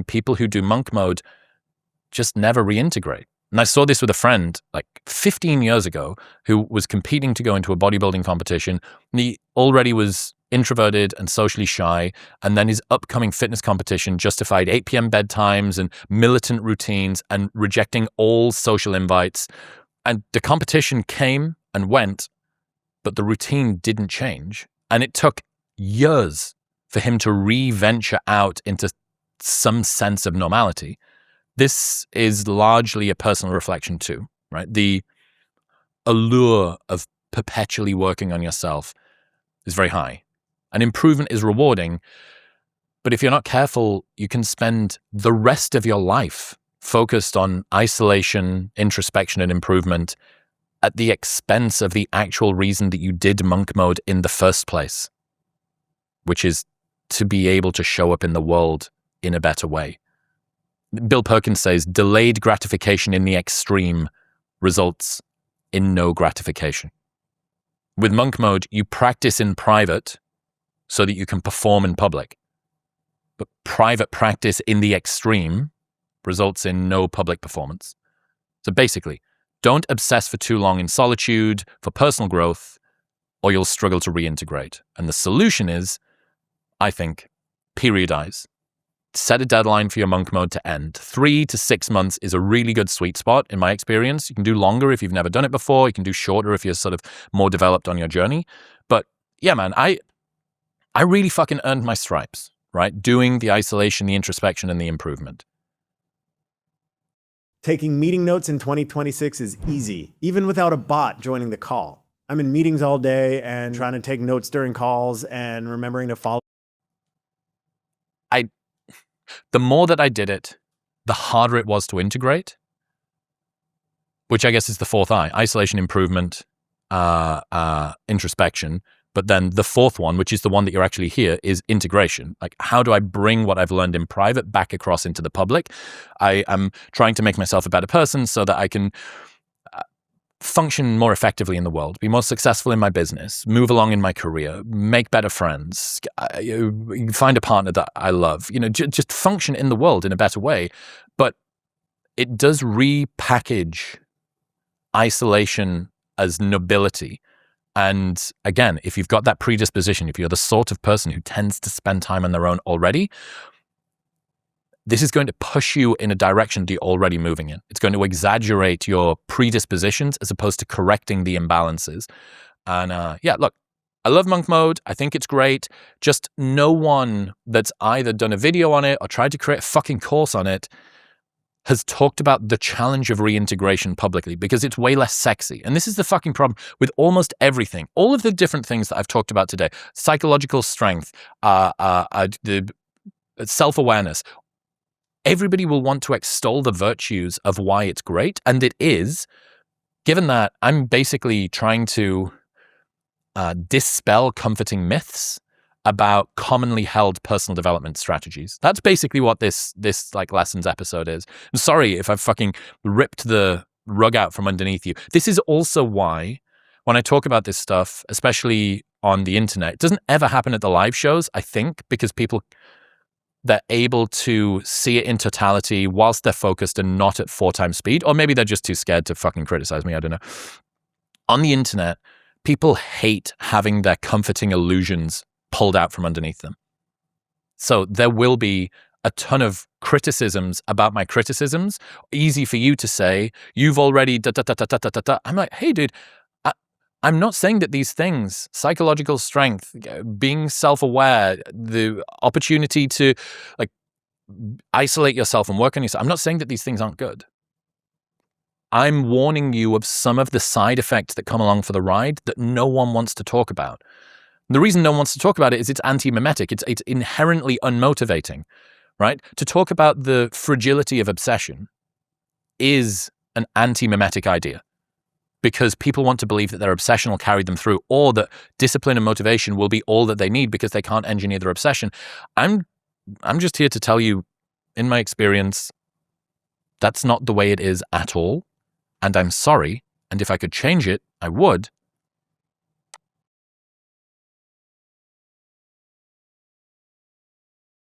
time, people who do monk mode just never reintegrate. And I saw this with a friend like 15 years ago who was competing to go into a bodybuilding competition. And he already was introverted and socially shy. And then his upcoming fitness competition justified 8 p.m. bedtimes and militant routines and rejecting all social invites. And the competition came and went, but the routine didn't change. And it took years for him to re-venture out into some sense of normality. This is largely a personal reflection too, right? The allure of perpetually working on yourself is very high. And improvement is rewarding, but if you're not careful, you can spend the rest of your life focused on isolation, introspection, and improvement at the expense of the actual reason that you did monk mode in the first place, which is to be able to show up in the world in a better way. Bill Perkins says, delayed gratification in the extreme results in no gratification. With monk mode, you practice in private so that you can perform in public. But private practice in the extreme results in no public performance. So basically, don't obsess for too long in solitude for personal growth, or you'll struggle to reintegrate. And the solution is, I think, periodize. Set a deadline for your monk mode to end. 3 to 6 months is a really good sweet spot in my experience. You can do longer if you've never done it before. You can do shorter if you're sort of more developed on your journey. But yeah, man, I really fucking earned my stripes, right? Doing the isolation, the introspection, and the improvement. Taking meeting notes in 2026 is easy, even without a bot joining the call. I'm in meetings all day and trying to take notes during calls and remembering to follow. The more that I did it, the harder it was to integrate, which I guess is the fourth I, isolation, improvement, introspection. But then the fourth one, which is the one that you're actually here, is integration. Like, how do I bring what I've learned in private back across into the public? I am trying to make myself a better person so that I can function more effectively in the world, be more successful in my business, move along in my career, make better friends, find a partner that I love, just function in the world in a better way. But it does repackage isolation as nobility. And again, if you've got that predisposition, if you're the sort of person who tends to spend time on their own already, this is going to push you in a direction that you're already moving in. It's going to exaggerate your predispositions as opposed to correcting the imbalances. And yeah, look, I love monk mode. I think it's great. Just no one that's either done a video on it or tried to create a fucking course on it has talked about the challenge of reintegration publicly, because it's way less sexy. And this is the fucking problem with almost everything. All of the different things that I've talked about today, psychological strength, the self-awareness, everybody will want to extol the virtues of why it's great. And it is, given that I'm basically trying to dispel comforting myths about commonly held personal development strategies. That's basically what this like lessons episode is. I'm sorry if I've fucking ripped the rug out from underneath you. This is also why when I talk about this stuff, especially on the internet, it doesn't ever happen at the live shows, I think, because they're able to see it in totality whilst they're focused and not at 4 times speed. Or maybe they're just too scared to fucking criticize me. I don't know. On the internet, people hate having their comforting illusions pulled out from underneath them. So there will be a ton of criticisms about my criticisms. Easy for you to say, you've already da-da-da-da-da-da-da. I'm like, hey, dude, I'm not saying that these things, psychological strength, being self-aware, the opportunity to like isolate yourself and work on yourself, I'm not saying that these things aren't good. I'm warning you of some of the side effects that come along for the ride that no one wants to talk about. And the reason no one wants to talk about it is it's anti-mimetic. It's inherently unmotivating, right? To talk about the fragility of obsession is an anti-mimetic idea, because people want to believe that their obsession will carry them through, or that discipline and motivation will be all that they need because they can't engineer their obsession. I'm just here to tell you, in my experience, that's not the way it is at all. And I'm sorry. And if I could change it, I would.